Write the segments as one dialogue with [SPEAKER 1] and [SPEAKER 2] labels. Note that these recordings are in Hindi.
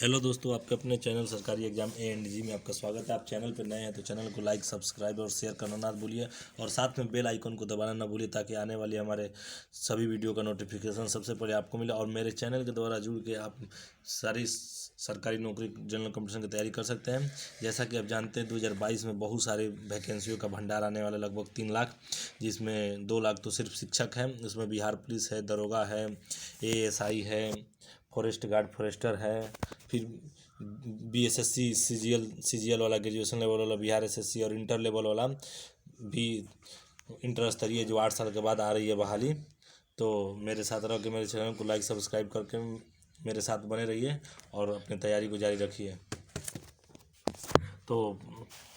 [SPEAKER 1] हेलो दोस्तों, आपके अपने चैनल सरकारी एग्जाम A&G में आपका स्वागत है। आप चैनल पर नए हैं तो चैनल को लाइक, सब्सक्राइब और शेयर करना ना भूलिए और साथ में बेल आइकन को दबाना ना भूलिए ताकि आने वाली हमारे सभी वीडियो का नोटिफिकेशन सबसे पहले आपको मिले और मेरे चैनल के द्वारा जुड़ के आप सारी सरकारी नौकरी जनरल कंपटीशन की तैयारी कर सकते हैं। जैसा कि आप जानते हैं 2022 में बहुत सारे वैकेंसियों का भंडार आने वाला, लगभग 3 लाख, जिसमें 2 लाख तो सिर्फ शिक्षक हैं। उसमें बिहार पुलिस है, दरोगा है, ASI है, फॉरेस्ट गार्ड फॉरेस्टर है, फिर BSSC CGL वाला, ग्रेजुएशन लेवल वाला, बिहार SSC और इंटर लेवल वाला भी, इंटर स्तरीय जो 8 साल के बाद आ रही है बहाली। तो मेरे साथ रह के मेरे चैनल को लाइक सब्सक्राइब करके मेरे साथ बने रहिए और अपनी तैयारी को जारी रखिए। तो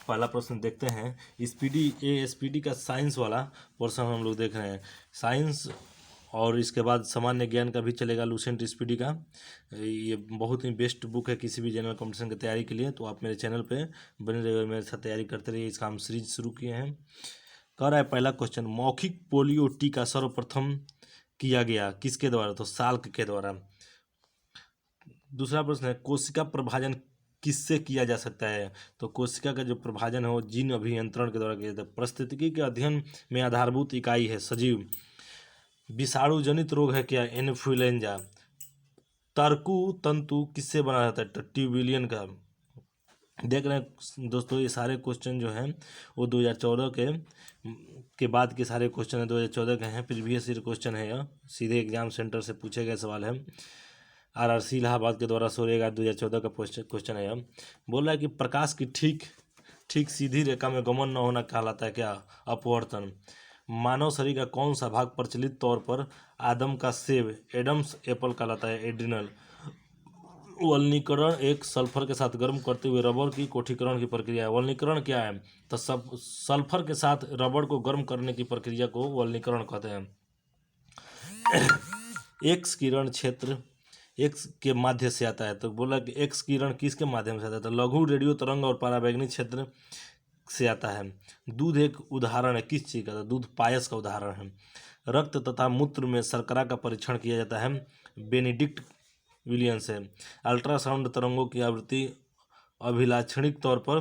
[SPEAKER 1] पहला प्रश्न देखते हैं। SPD का साइंस वाला पोर्शन हम लोग देख रहे हैं। साइंस और इसके बाद सामान्य ज्ञान का भी चलेगा, लूसेंट SPD का। ये बहुत ही बेस्ट बुक है किसी भी जनरल कंपटीशन की तैयारी के लिए। तो आप मेरे चैनल पे बने रहिए, मेरे साथ तैयारी करते रहिए। इसका हम सीरीज शुरू किए हैं। कह रहा है पहला क्वेश्चन, मौखिक पोलियो टीका सर्वप्रथम किया गया किसके द्वारा? तो साल्क के द्वारा। दूसरा प्रश्न है, कोशिका प्रभाजन किससे किया जा सकता है? तो कोशिका का जो प्रभाजन है वो जीन अभियंत्रण के द्वारा किया जाता है। पारिस्थितिकी के अध्ययन में आधारभूत इकाई है सजीव। विषाणु जनित रोग है क्या? इन्फ्लुएंजा। तर्कु तंतु किससे बना रहता है? ट्यूबिलियन का। देख रहे हैं दोस्तों, ये सारे क्वेश्चन जो हैं वो 2014 के बाद के सारे क्वेश्चन हैं, 2014 के हैं। प्रीवियस ईयर क्वेश्चन है, यह सीधे एग्जाम सेंटर से पूछे गए सवाल है। RRC इलाहाबाद के द्वारा 16/11/2014 का क्वेश्चन है। यह बोल रहा है कि प्रकाश की ठीक ठीक सीधी रेखा में गमन न होना कहलाता है क्या? अपवर्तन। मानव शरीर का कौन सा भाग प्रचलित तौर पर आदम का सेब, एडम्स एप्पल कहलाता है? एड्रिनल। वल्नीकरण एक सल्फर के साथ गर्म करते हुए रबर की कोठीकरण की प्रक्रिया है। वल्नीकरण क्या है? तो सब सल्फर के साथ रबर को गर्म करने की प्रक्रिया को वल्नीकरण कहते हैं। एक्स किरण क्षेत्र एक्स के माध्यम से आता है। तो बोला कि एक्स किरण किसके माध्यम से आता है? तो लघु रेडियो तरंग और पराबैंगनी क्षेत्र से आता है। दूध एक उदाहरण है किस चीज़ का? तो दूध पायस का उदाहरण है। रक्त तथा मूत्र में शर्करा का परीक्षण किया जाता है। बेनेडिक्ट विलियम्स है। अल्ट्रासाउंड तरंगों की आवृत्ति अभिलाक्षणिक तौर पर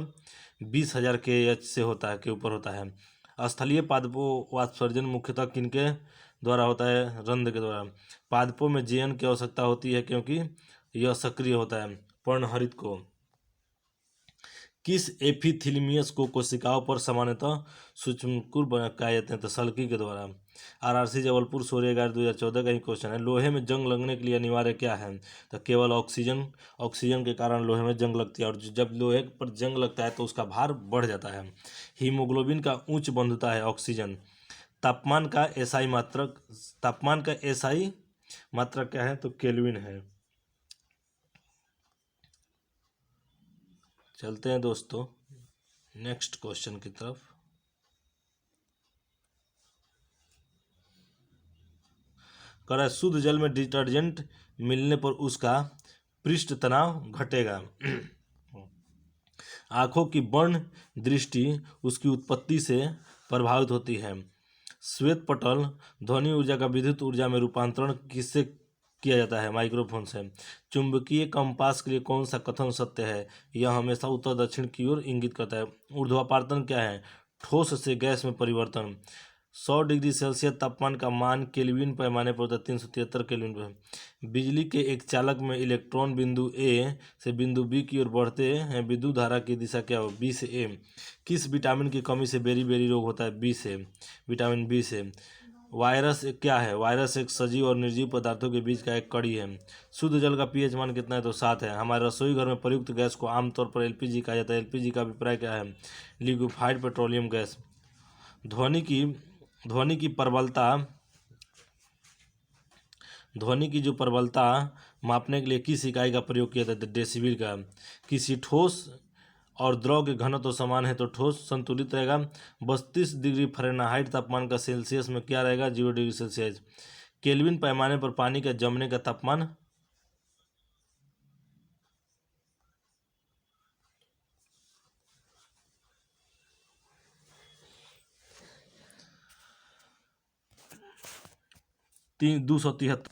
[SPEAKER 1] 20,000 kHz से होता है, के ऊपर होता है। स्थलीय पादपों वात्सर्जन मुख्यतः किनके द्वारा होता है? रंध्र के द्वारा। पादपों में जेएन की आवश्यकता होती है क्योंकि यह सक्रिय होता है। पर्णहरित को। किस एपिथेलियमस को कोशिकाओं पर सामान्यतः सूक्ष्मकूर कहा जाते हैं? तो सल्की के द्वारा। RRC जबलपुर 16/11/2014 का ही क्वेश्चन है। लोहे में जंग लगने के लिए अनिवार्य क्या है? तो केवल ऑक्सीजन। ऑक्सीजन के कारण लोहे में जंग लगती है और जब लोहे पर जंग लगता है तो उसका भार बढ़ जाता है। हीमोग्लोबिन का उच्च बंधुता है ऑक्सीजन। तापमान का SI मात्रक क्या है? तो केल्विन है। चलते हैं दोस्तों नेक्स्ट क्वेश्चन की तरफ। कह रहा है शुद्ध जल में डिटर्जेंट मिलने पर उसका पृष्ठ तनाव घटेगा। आंखों की बर्ण दृष्टि उसकी उत्पत्ति से प्रभावित होती है। श्वेत पटल ध्वनि ऊर्जा का विद्युत ऊर्जा में रूपांतरण किससे किया जाता है? माइक्रोफोन से। चुंबकीय कंपास के लिए कौन सा कथन सत्य है? यह हमेशा उत्तर दक्षिण की ओर इंगित करता है। ऊर्ध्वापातन क्या है? ठोस से गैस में परिवर्तन। 100 डिग्री सेल्सियस तापमान का मान केल्विन पैमाने पर होता है 373 केल्विन पर। बिजली के एक चालक में इलेक्ट्रॉन बिंदु A से बिंदु B की ओर बढ़ते हैं। विद्युत धारा की दिशा क्या हो? B से A। किस विटामिन की कमी से बेरी बेरी रोग होता है? B से, विटामिन B से। वायरस क्या है? वायरस एक सजीव और निर्जीव पदार्थों के बीच का एक कड़ी है। शुद्ध जल का pH मान कितना है? तो 7 है। हमारे रसोई घर में प्रयुक्त गैस को आमतौर पर LPG कहा जाता है। LPG का अभिप्राय क्या है? Liquefied petroleum gas. ध्वनि की ध्वनि की प्रबलता ध्वनि की जो प्रबलता मापने के लिए किस इकाई का प्रयोग किया जाता है? डेसिबल का। किसी ठोस और द्रव के घनत्व समान है तो ठोस संतुलित रहेगा। 32 डिग्री फ़ारेनहाइट तापमान का सेल्सियस में क्या रहेगा? 0 डिग्री सेल्सियस। केल्विन पैमाने पर पानी का जमने का तापमान 273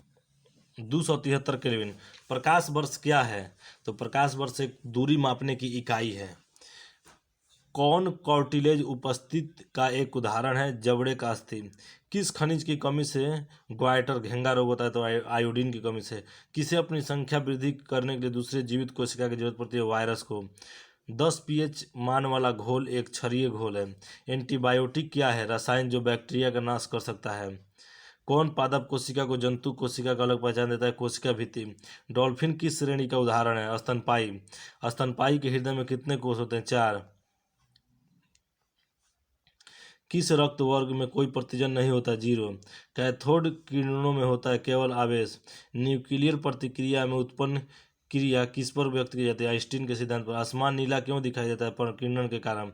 [SPEAKER 1] 273 केल्विन। प्रकाश वर्ष क्या है? तो प्रकाश वर्ष एक दूरी मापने की इकाई है। कौन कार्टिलेज उपस्थित का एक उदाहरण है? जबड़े का अस्थि। किस खनिज की कमी से ग्वाइटर घेंगा रोग होता है? तो आयोडीन की कमी से। किसे अपनी संख्या वृद्धि करने के लिए दूसरे जीवित कोशिका की जरूरत पड़ती है? वायरस को। 10 पीएच मान वाला घोल एक क्षारीय घोल है। एंटीबायोटिक क्या है? रसायन जो बैक्टीरिया का नाश कर सकता है। कौन पादप कोशिका को जंतु कोशिका का अलग पहचान देता है? कोशिका भित्ति। डॉल्फिन किस श्रेणी का उदाहरण है? स्तनपायी। स्तनपायी के हृदय में कितने कोष होते हैं? 4। किस रक्त वर्ग में कोई प्रतिजन नहीं होता? 0। कैथोड किरणों में होता है केवल आवेश। न्यूक्लियर प्रतिक्रिया में उत्पन्न क्रिया किस पर व्यक्त की जाती है? आइंस्टीन के सिद्धांत पर। आसमान नीला क्यों दिखाई देता है? प्रकीर्णन के कारण।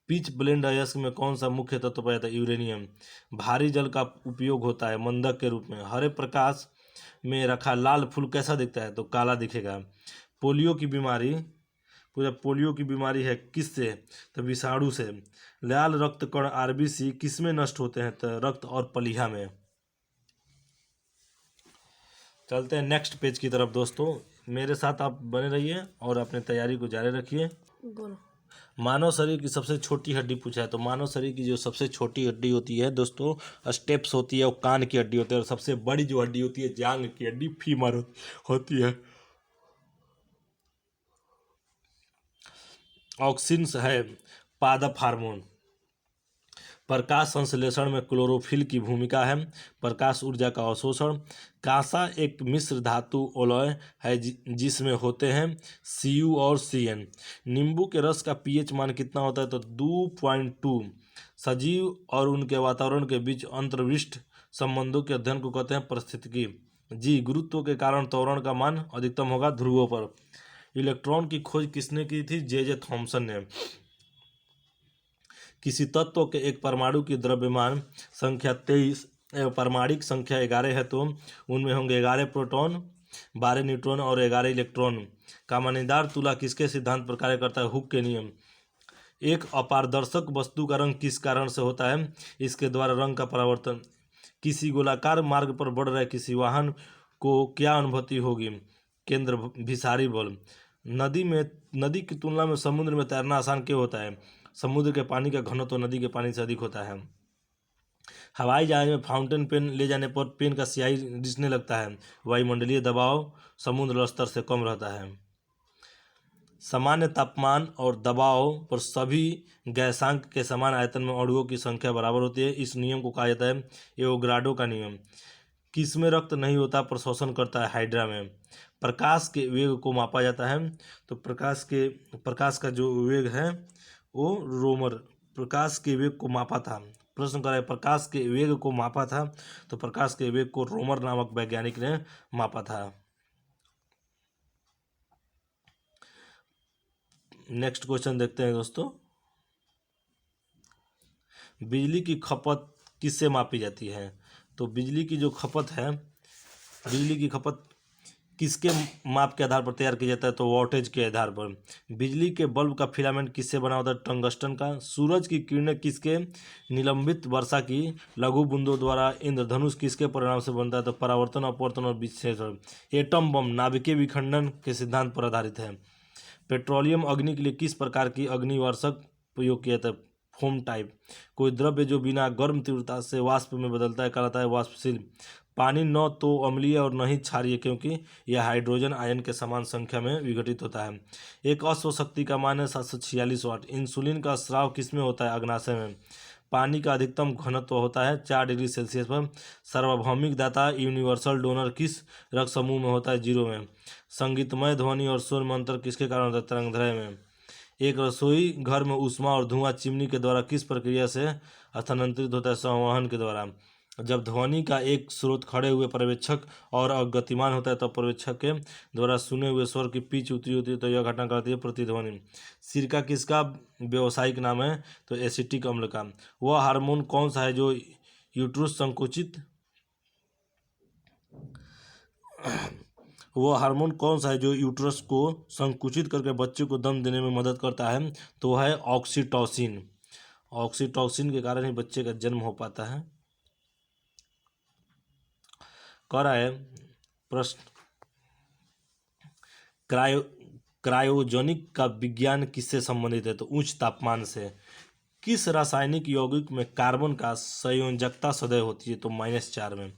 [SPEAKER 1] पिच ब्लेंड अयस्क में कौन सा मुख्य तत्व पाया जाता है? यूरेनियम। भारी जल का उपयोग होता है मंदक के रूप में। हरे प्रकाश में रखा लाल फूल कैसा दिखता है? तो काला दिखेगा। पोलियो की बीमारी पोलियो की बीमारी है किससे? तो विषाणु से। लाल रक्त कण आरबीसी किस में नष्ट होते हैं? तो रक्त और प्लीहा में। चलते हैं नेक्स्ट पेज की तरफ दोस्तों। मेरे साथ आप बने रहिए और अपनी तैयारी को जारी रखिए।
[SPEAKER 2] बोलो।
[SPEAKER 1] मानव शरीर की सबसे छोटी हड्डी पूछा है। तो मानव शरीर की जो सबसे छोटी हड्डी होती है दोस्तों स्टेप्स होती है, वो कान की हड्डी होती है। और सबसे बड़ी जो हड्डी होती है जांग की हड्डी फीमर होती है। ऑक्सिन्स है पादप हार्मोन। प्रकाश संश्लेषण में क्लोरोफिल की भूमिका है। प्रकाश ऊर्जा का अवशोषण। कांसा एक मिश्र धातु अलॉय है जिसमें होते हैं Cu और Cn। नींबू के रस का पीएच मान कितना होता है? तो 2.2। सजीव और उनके वातावरण के बीच अंतर्विष्ट संबंधों के अध्ययन को कहते हैं पारिस्थितिकी। जी गुरुत्व के कारण त्वरण का मान अधिकतम होगा ध्रुवों पर। इलेक्ट्रॉन की खोज किसने की थी? जे थॉमसन ने। किसी तत्व के एक परमाणु की द्रव्यमान संख्या 23 एवं परमाणिक संख्या 11 है तो उनमें होंगे 11 प्रोटॉन, 12 न्यूट्रॉन और 11 इलेक्ट्रॉन। कमानीदार तुला किसके सिद्धांत पर कार्य करता है? हुक के नियम। एक अपारदर्शक वस्तु का रंग किस कारण से होता है? इसके द्वारा रंग का परावर्तन। किसी गोलाकार मार्ग पर बढ़ रहे किसी वाहन को क्या अनुभूति होगी? केंद्र भिसारी बल। नदी की तुलना में समुद्र में तैरना आसान क्यों होता है? समुद्र के पानी का घनत्व नदी के पानी से अधिक होता है। हवाई जहाज में फाउंटेन पेन ले जाने पर पेन का स्याही रिसने लगता है। वायुमंडलीय दबाव समुद्र स्तर से कम रहता है। सामान्य तापमान और दबाव पर सभी गैसांक के समान आयतन में अणुओं की संख्या बराबर होती है। इस नियम को कहा जाता है एवोगाड्रो का नियम। किसमें रक्त नहीं होता पर शोषण करता है? हाइड्रा में। प्रकाश के वेग को मापा जाता है। तो प्रकाश का जो वेग है वो रोमर। प्रकाश के वेग को मापा था। प्रश्न कर रहा है प्रकाश के वेग को मापा था। तो प्रकाश के वेग को रोमर नामक वैज्ञानिक ने मापा था। नेक्स्ट क्वेश्चन देखते हैं दोस्तों। बिजली की खपत किससे मापी जाती है? तो बिजली की जो खपत है, बिजली की खपत किसके माप के आधार पर तैयार किया जाता है? तो वोल्टेज के आधार पर। बिजली के बल्ब का फिलामेंट किससे बना होता है? टंगस्टन का। सूरज की किरणें किसके निलंबित वर्षा की लघु बूंदों द्वारा इंद्रधनुष किसके परिणाम से बनता है? तो परावर्तन, अपवर्तन और विक्षेपण। एटम बम नाभिकीय विखंडन के सिद्धांत पर आधारित है। पेट्रोलियम अग्नि के लिए किस प्रकार की अग्निवर्षक प्रयोग किया जाता है? Foam type. कोई द्रव्य जो बिना गर्म तीव्रता से वाष्प में बदलता है कहलाता है वाष्पशील। पानी न तो अम्लीय और न ही क्षारीय क्योंकि यह हाइड्रोजन आयन के समान संख्या में विघटित होता है। एक अश्व शक्ति का मान है 746 वाट। इंसुलिन का स्राव किसमें होता है? अग्नाशय में। पानी का अधिकतम घनत्व होता है 4 डिग्री सेल्सियस पर। सार्वभौमिक दाता यूनिवर्सल डोनर किस रक्त समूह में होता है? 0 में। संगीतमय ध्वनि और स्वर में अंतर किसके कारण होता है? तरंगदैर्घ्य में। एक रसोई घर में ऊष्मा और धुआं चिमनी के द्वारा किस प्रक्रिया से स्थानांतरित होता है? संवहन के द्वारा। जब ध्वनि का एक स्रोत खड़े हुए पर्यवेक्षक और गतिमान होता है तब पर्यवेक्षक के द्वारा सुने हुए स्वर की पिच ऊंची होती है तो यह घटना कहलाती है प्रतिध्वनि। सिरका किसका व्यावसायिक नाम है? तो एसिटिक अम्ल का। वह हार्मोन कौन सा है जो यूट्रस संकुचित वो हार्मोन कौन सा है जो यूट्रस को संकुचित करके बच्चे को दम देने में मदद करता है? तो है ऑक्सीटोसिन। ऑक्सीटोसिन के कारण ही बच्चे का जन्म हो पाता है। कह रहा है प्रश्न, क्रायोजेनिक का विज्ञान किससे संबंधित है? तो उच्च तापमान से। किस रासायनिक यौगिक में कार्बन का संयोजकता सदैव होती है? तो -4 में।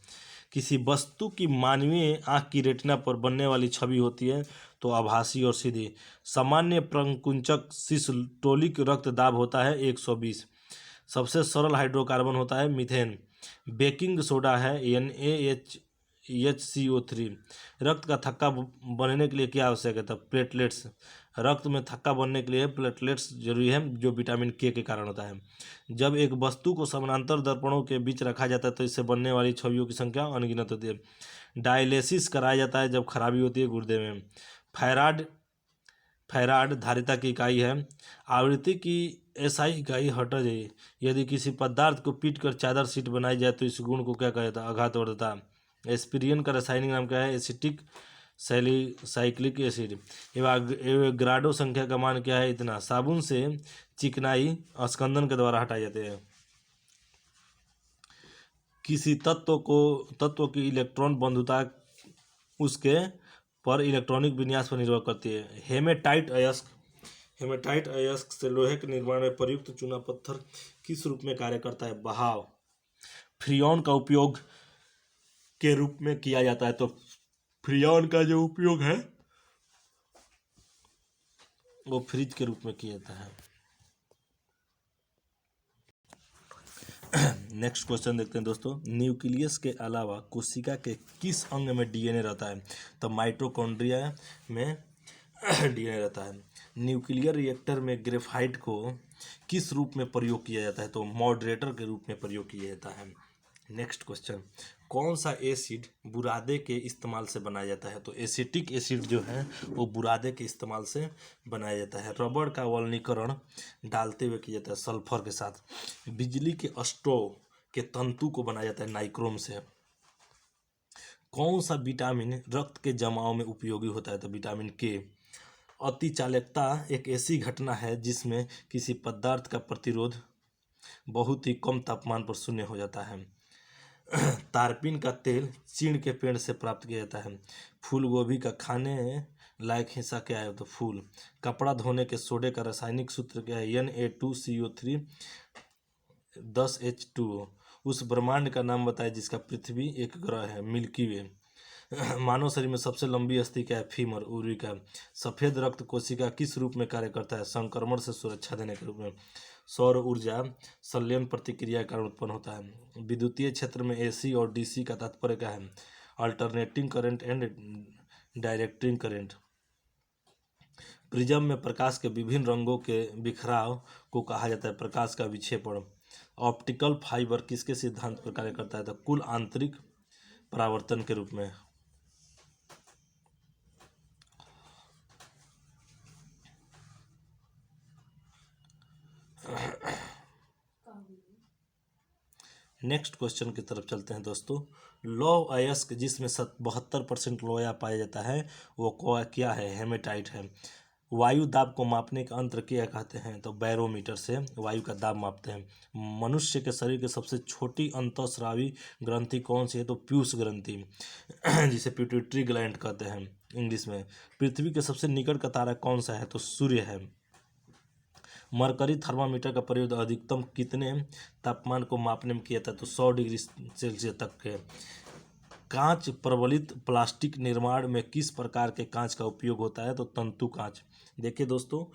[SPEAKER 1] किसी वस्तु की मानवीय आंख की रेटिना पर बनने वाली छवि होती है? तो आभासी और सीधी। सामान्य प्रकुंचक सिस्टोलिक रक्तदाब होता है 120। सबसे सरल हाइड्रोकार्बन होता है मीथेन। बेकिंग सोडा है NaHCO3। रक्त का थक्का बनने के लिए क्या आवश्यक है? तो प्लेटलेट्स। रक्त में थक्का बनने के लिए प्लेटलेट्स जरूरी है, जो विटामिन के कारण होता है। जब एक वस्तु को समानांतर दर्पणों के बीच रखा जाता है तो इससे बनने वाली छवियों की संख्या अनगिनत होती है। डायलिसिस कराया जाता है जब खराबी होती है गुर्दे में। फैराड फैराड धारिता की इकाई है। आवृत्ति की एसआई इकाई हर्ट्ज है। यदि किसी पदार्थ को पीट कर चादर सीट बनाई जाए तो इस गुण को क्या कहा जाता है? आघातवर्धता। एस्पिरिन का रासायनिक नाम क्या है? Acetic salicylic acid. एवोग्राडो संख्या का मान क्या है? इतना। साबुन से चिकनाई स्कंदन के द्वारा हटाए जाते हैं। किसी तत्व की इलेक्ट्रॉन बंधुता उसके पर इलेक्ट्रॉनिक विन्यास पर निर्भर करती है। हेमेटाइट अयस्क से लोहे के निर्माण में प्रयुक्त चूना पत्थर किस रूप में कार्य करता है? बहाव। फ्रियोन का उपयोग के रूप में किया जाता है? तो फ्रियोन का जो उपयोग है वो फ्रिज के रूप में किया जाता है। नेक्स्ट क्वेश्चन देखते हैं दोस्तों। न्यूक्लियस के अलावा कोशिका के किस अंग में डीएनए रहता है? तो माइटोकॉन्ड्रिया में डीएनए रहता है। न्यूक्लियर रिएक्टर में ग्रेफाइट को किस रूप में प्रयोग किया जाता है? तो मॉडरेटर के रूप में प्रयोग किया जाता है। नेक्स्ट क्वेश्चन, कौन सा एसिड बुरादे के इस्तेमाल से बनाया जाता है? तो एसिटिक एसिड जो है वो बुरादे के इस्तेमाल से बनाया जाता है। रबड़ का वल्नीकरण डालते हुए किया जाता है सल्फर के साथ। बिजली के स्टोव के तंतु को बनाया जाता है नाइक्रोम से। कौन सा विटामिन रक्त के जमाव में उपयोगी होता है? तो विटामिन के। अति चालकता एक ऐसी घटना है जिसमें किसी पदार्थ का प्रतिरोध बहुत ही कम तापमान पर शून्य हो जाता है। तारपीन का तेल चीड़ के पेड़ से प्राप्त किया जाता है। फूल गोभी का खाने लायक हिस्सा क्या है? तो फूल। कपड़ा धोने के सोडे का रासायनिक सूत्र क्या है? Na2CO3 10H2O। उस ब्रह्मांड का नाम बताए जिसका पृथ्वी एक ग्रह है? मिल्की वे। मानव शरीर में सबसे लंबी अस्थि क्या है? Femur Eureka. सफेद रक्त कोशिका किस रूप में कार्य करता है? संक्रमण से सुरक्षा देने के रूप में। सौर ऊर्जा संलयन प्रतिक्रिया के कारण उत्पन्न होता है। विद्युतीय क्षेत्र में एसी और डीसी का तात्पर्य क्या है? Alternating current and directing current. Prism में प्रकाश के विभिन्न रंगों के बिखराव को कहा जाता है प्रकाश का विक्षेपण। ऑप्टिकल फाइबर किसके सिद्धांत पर कार्य करता है? तो कुल आंतरिक परावर्तन के रूप में। नेक्स्ट क्वेश्चन की तरफ चलते हैं दोस्तों। लौह अयस्क जिसमें 72% लोहा पाया जाता है वो क्या है? हेमेटाइट है। वायु दाब को मापने का यंत्र क्या कहते हैं? तो बैरोमीटर से वायु का दाब मापते हैं। मनुष्य के शरीर की सबसे छोटी अंतःस्रावी ग्रंथि कौन सी है? तो पीयूष ग्रंथि जिसे पिट्यूटरी ग्लैंड कहते हैं इंग्लिश में। पृथ्वी के सबसे निकट का तारा कौन सा है? तो सूर्य है। मरकरी थर्मामीटर का प्रयोग अधिकतम कितने तापमान को मापने में किया था? तो 100 डिग्री सेल्सियस तक के। कांच प्रबलित प्लास्टिक निर्माण में किस प्रकार के कांच का उपयोग होता है? तो तंतु कांच। देखिए दोस्तों,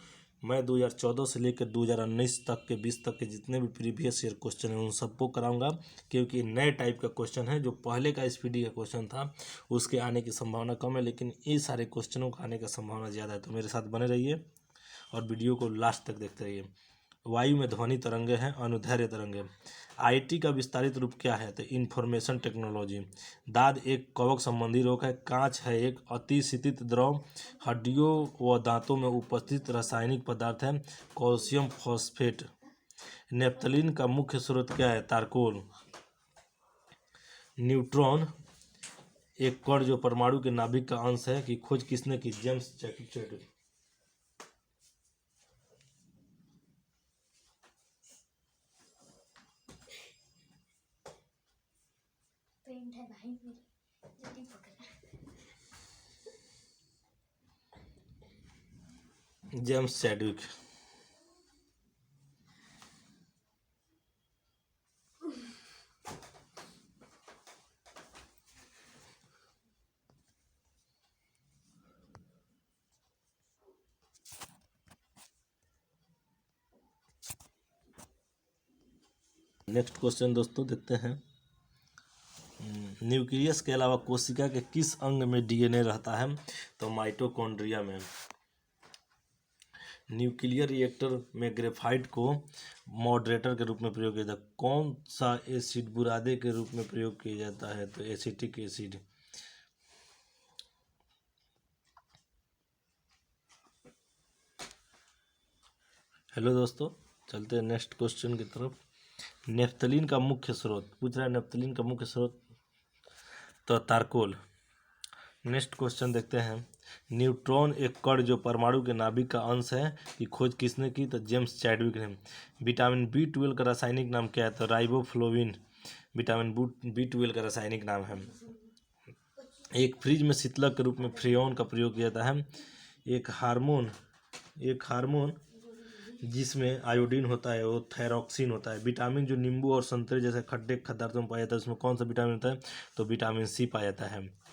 [SPEAKER 1] मैं 2014 से लेकर 2019 तक के 20 तक के जितने भी प्रीवियस ईयर क्वेश्चन हैं उन सबको कराऊंगा, क्योंकि नए टाइप का क्वेश्चन है। जो पहले का SPD का क्वेश्चन था उसके आने की संभावना कम है, लेकिन ये सारे क्वेश्चनों का आने का संभावना ज़्यादा है। तो मेरे साथ बने रहिए और वीडियो को लास्ट तक देखते रहिए। वायु में ध्वनि तरंगे हैं, अनुदैर्ध्य तरंगे। IT का विस्तारित रूप क्या है? तो इंफॉर्मेशन टेक्नोलॉजी। दाद एक कवक संबंधी रोग है। कांच है एक अतिशीतित द्रव। हड्डियों व दांतों में उपस्थित रासायनिक पदार्थ है कैल्शियम फॉस्फेट। नेप्थलीन का मुख्य स्रोत क्या है? तारकोल। न्यूट्रॉन एक कण जो परमाणु के नाभिक का अंश है की खोज किसने की? James Chadwick.
[SPEAKER 2] पेंट है भाई मेरी, जल्दी पकड़।
[SPEAKER 1] James Chadwick. नेक्स्ट क्वेश्चन दोस्तों देखते हैं। न्यूक्लियस के अलावा कोशिका के किस अंग में डीएनए रहता है? तो माइटोकॉन्ड्रिया में। न्यूक्लियर रिएक्टर में ग्रेफाइट को मॉडरेटर के रूप में प्रयोग किया जाता है। कौन सा एसिड बुरादे के रूप में प्रयोग किया जाता है? तो एसिटिक एसिड। हेलो दोस्तों, चलते हैं नेक्स्ट क्वेश्चन की तरफ। नेफ्थलीन का मुख्य स्रोत पूछ रहा है। नेफ्थलीन का मुख्य स्रोत तो तारकोल। नेक्स्ट क्वेश्चन देखते हैं। न्यूट्रॉन एक कण जो परमाणु के नाभिक का अंश है की खोज किसने की? तो जेम्स चैडविक ने। विटामिन B12 का रासायनिक नाम क्या है? तो राइबोफ्लोविन विटामिन B12 का रासायनिक नाम है। एक फ्रिज में शीतलक के रूप में फ्रेऑन का प्रयोग किया जाता है। एक हार्मोन जिसमें आयोडीन होता है वो थायरॉक्सिन होता है। विटामिन जो नींबू और संतरे जैसे खट्टे पदार्थों में पाया जाता है उसमें कौन सा विटामिन होता है? तो विटामिन C पाया जाता है।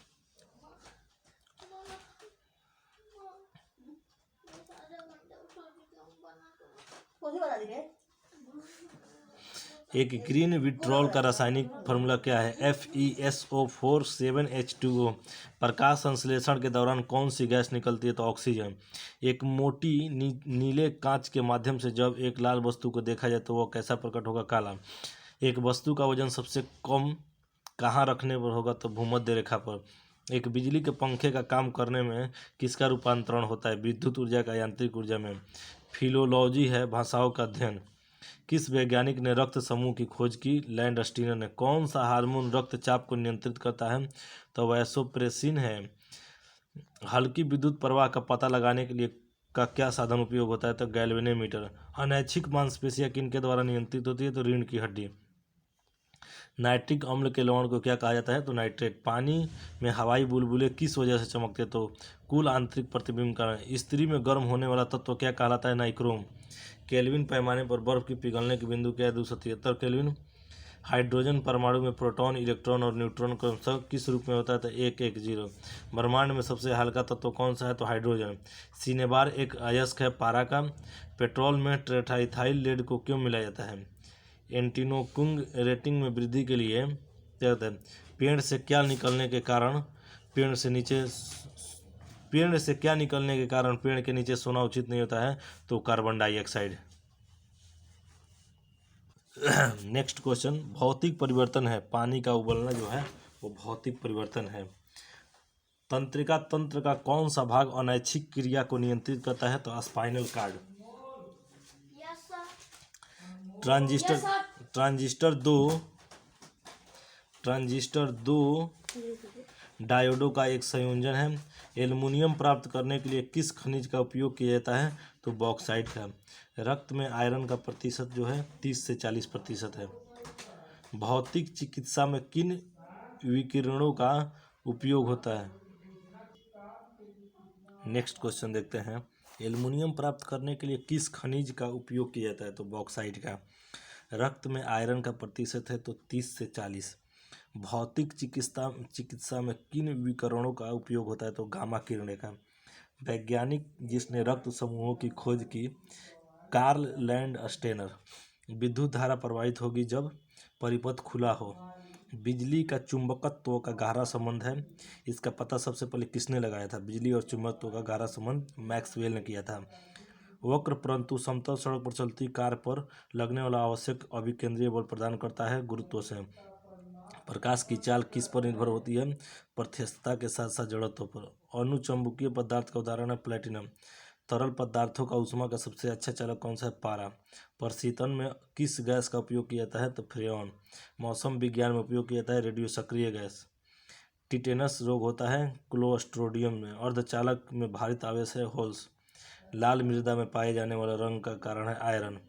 [SPEAKER 1] एक ग्रीन विट्रॉल का रासायनिक फार्मूला क्या है? FeSO4 7H2O। प्रकाश संश्लेषण के दौरान कौन सी गैस निकलती है? तो ऑक्सीजन। एक मोटी नीले कांच के माध्यम से जब एक लाल वस्तु को देखा जाए तो वह कैसा प्रकट होगा? काला। एक वस्तु का वजन सबसे कम कहाँ रखने पर होगा? तो भूमध्य रेखा पर। एक बिजली के पंखे का काम करने में किसका रूपांतरण होता है? विद्युत ऊर्जा का यांत्रिक ऊर्जा में। फिलोलॉजी है भाषाओं का अध्ययन। किस वैज्ञानिक ने रक्त समूह की खोज की? लैंडस्टीनर ने। कौन सा हार्मोन रक्तचाप को नियंत्रित करता है? तो वैसोप्रेसिन है। हल्की विद्युत प्रवाह का पता लगाने के लिए का क्या साधन उपयोग होता है? तो गैल्वेनोमीटर। अनैच्छिक मांसपेशियां किनके द्वारा नियंत्रित होती है? तो रीढ़ की हड्डी। नाइट्रिक अम्ल के लवण को क्या कहा जाता है? तो नाइट्रेट। पानी में हवाई बुलबुले किस वजह से चमकते? तो कुल आंतरिक प्रतिबिंब कारण। स्त्री में गर्म होने वाला तत्व क्या कहलाता है? नाइक्रोम। केल्विन पैमाने पर बर्फ की पिघलने की बिंदु क्या है? 273 केल्विन। हाइड्रोजन परमाणु में प्रोटॉन, इलेक्ट्रॉन और न्यूट्रॉन का सब किस रूप में होता है? तो 110। ब्रह्मांड में सबसे हल्का तत्व कौन सा है? तो हाइड्रोजन। सिनेबार एक अयस्क है पारा का। पेट्रोल में ट्रेटाइथाइल लेड को क्यों मिलाया जाता है? एंटीनोकुंग रेटिंग में वृद्धि के लिए क्या होता है? पेड़ से क्या निकलने के कारण पेड़ के नीचे सोना उचित नहीं होता है? तो कार्बन डाइऑक्साइड। Next question. भौतिक परिवर्तन है। पानी का उबलना जो है वो भौतिक परिवर्तन है। तंत्रिका तंत्र का कौन सा भाग अनैच्छिक क्रिया को नियंत्रित करता है? तो स्पाइनल कार्ड। ट्रांजिस्टर ट्रांजिस्टर दो डायोडों का एक संयोजन है। एल्युमिनियम प्राप्त करने के लिए किस खनिज का उपयोग किया जाता है? तो बॉक्साइट का। रक्त में आयरन का प्रतिशत जो है 30 से 40% है। भौतिक चिकित्सा में किन विकिरणों का उपयोग होता है? नेक्स्ट क्वेश्चन देखते हैं। एल्युमिनियम प्राप्त करने के लिए किस खनिज का उपयोग किया जाता है? तो बॉक्साइट का। रक्त में आयरन का प्रतिशत है तो 30 से 40। भौतिक चिकित्सा में किन विकिरणों का उपयोग होता है? तो गामा किरणें का। वैज्ञानिक जिसने रक्त समूहों की खोज की? Karl Landsteiner. विद्युत धारा प्रवाहित होगी जब परिपथ खुला हो। बिजली का चुंबकत्व का गहरा संबंध है। इसका पता सबसे पहले किसने लगाया था? बिजली और चुंबकत्व का गहरा संबंध मैक्सवेल ने किया था। वक्र परंतु समतल सड़क पर चलती कार पर लगने वाला आवश्यक अभिकेंद्रीय बल प्रदान करता है गुरुत्व से। प्रकाश की चाल किस पर निर्भर होती है? प्रत्यक्षता के साथ साथ जड़त्व पर। अनुचुंबकीय पदार्थ का उदाहरण है प्लेटिनम। तरल पदार्थों का ऊष्मा का सबसे अच्छा चालक कौन सा है? पारा। प्रशीतन में किस गैस का उपयोग किया जाता है? तो फ्रेऑन। मौसम विज्ञान में उपयोग किया जाता है रेडियो सक्रिय गैस। टिटेनस रोग होता है क्लोस्ट्रोडियम में। अर्धचालक में भारित आवेश है होल्स। लाल मृदा में पाए जाने वाले रंग का कारण है आयरन।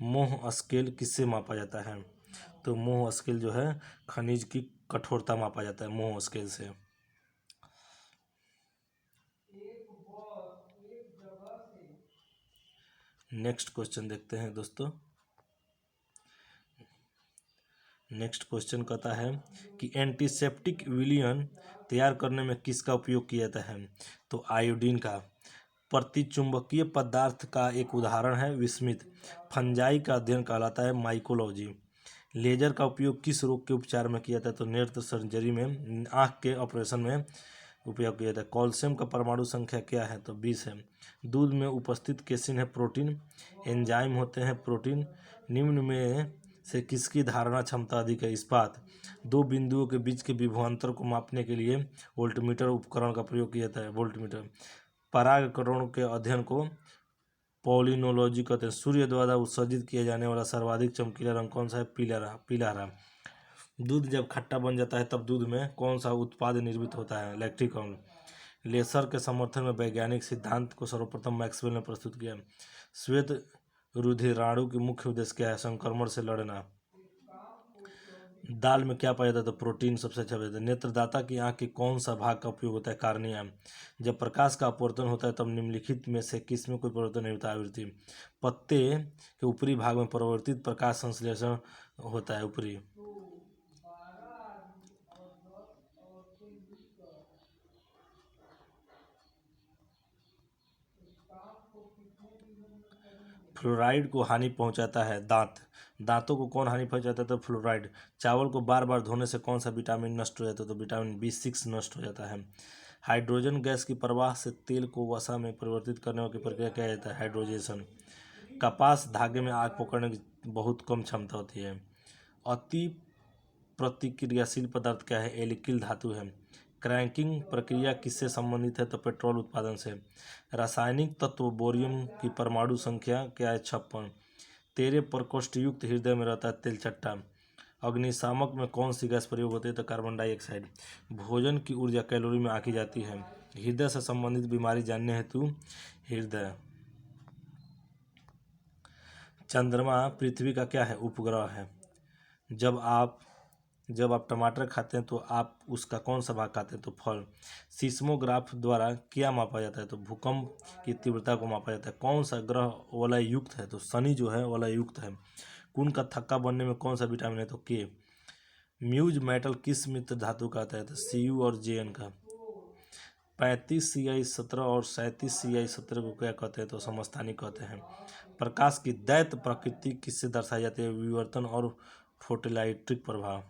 [SPEAKER 1] मोह स्केल किससे मापा जाता है? तो मोह स्केल जो है खनिज की कठोरता मापा जाता है मोह स्केल से। नेक्स्ट क्वेश्चन देखते हैं दोस्तों। नेक्स्ट क्वेश्चन कहता है कि एंटीसेप्टिक विलियन तैयार करने में किसका उपयोग किया जाता है? तो आयोडीन का। प्रतिचुंबकीय पदार्थ का एक उदाहरण है विस्मित। फंजाई का अध्ययन कहलाता है माइकोलॉजी। लेजर का उपयोग किस रोग के उपचार में किया जाता है? तो नेत्र सर्जरी में, आँख के ऑपरेशन में उपयोग किया जाता है। कैल्शियम का परमाणु संख्या क्या है? तो 20 है। दूध में उपस्थित केसिन है प्रोटीन। एंजाइम होते हैं प्रोटीन। निम्न में से किसकी धारणा क्षमता अधिक है? इस्पात। दो बिंदुओं के बीच के विभवांतर को मापने के लिए वोल्टमीटर उपकरण का प्रयोग किया जाता है। वोल्टमीटर। परागकणों के अध्ययन को पॉलिनोलॉजी कहते हैं। सूर्य द्वारा उत्सर्जित किया जाने वाला सर्वाधिक चमकीला रंग कौन सा है? पीला हरा। दूध जब खट्टा बन जाता है तब दूध में कौन सा उत्पाद निर्मित होता है? लैक्टिक अम्ल। लेसर के समर्थन में वैज्ञानिक सिद्धांत को सर्वप्रथम मैक्सवेल ने प्रस्तुत किया। श्वेत रुधिराणु की मुख्य उद्देश्य क्या है? संक्रमण से लड़ना। दाल में क्या पाया जाता है? तो प्रोटीन सबसे अच्छा पाया जाता है। नेत्रदाता की आंख के कौन सा भाग का उपयोग होता है? कार्निया। जब प्रकाश का अपवर्तन होता है तब निम्नलिखित में से किस में कोई परिवर्तन नहीं होता? आवृत्ति। पत्ते के ऊपरी भाग में परिवर्तित प्रकाश संश्लेषण होता है। ऊपरी। फ्लोराइड को हानि पहुंचाता है दांतों को कौन हानि पहुंचाता है? तो फ्लोराइड। चावल को बार बार धोने से कौन सा विटामिन नष्ट हो जाता है? तो विटामिन B6 नष्ट हो जाता है। हाइड्रोजन गैस की प्रवाह से तेल को वसा में परिवर्तित करने की प्रक्रिया क्या जाता है? हाइड्रोजेशन। कपास धागे में आग पकड़ने की बहुत कम क्षमता होती है। अति प्रतिक्रियाशील पदार्थ क्या है? एल्किल धातु है। क्रैकिंग प्रक्रिया किससे संबंधित है? तो पेट्रोल उत्पादन से। रासायनिक तत्व बोरियम की परमाणु संख्या क्या है? 56। तेरे प्रकोष्ठ युक्त हृदय में रहता है तेलचट्टा। अग्निशामक में कौन सी गैस प्रयोग होती है? तो कार्बन डाइऑक्साइड। भोजन की ऊर्जा कैलोरी में आंकी जाती है। हृदय से संबंधित बीमारी जानने हेतु हृदय। चंद्रमा पृथ्वी का क्या है? उपग्रह है। जब आप टमाटर खाते हैं तो आप उसका कौन सा भाग खाते हैं? तो फल। सीस्मोग्राफ द्वारा क्या मापा जाता है? तो भूकंप की तीव्रता को मापा जाता है। कौन सा ग्रह वलय युक्त है? तो शनि जो है वलय युक्त है। खून का थक्का बनने में कौन सा विटामिन है? तो के। म्यूज मेटल किस मित्र धातु का आता है? तो Cu और Zn का। 35Ci17 और 37Ci17 को क्या कहते हैं? तो समस्थानिक कहते हैं। प्रकाश की दैत्य प्रकृति किससे दर्शाई जाती है? विवर्तन और फोटोइलेक्ट्रिक प्रभाव।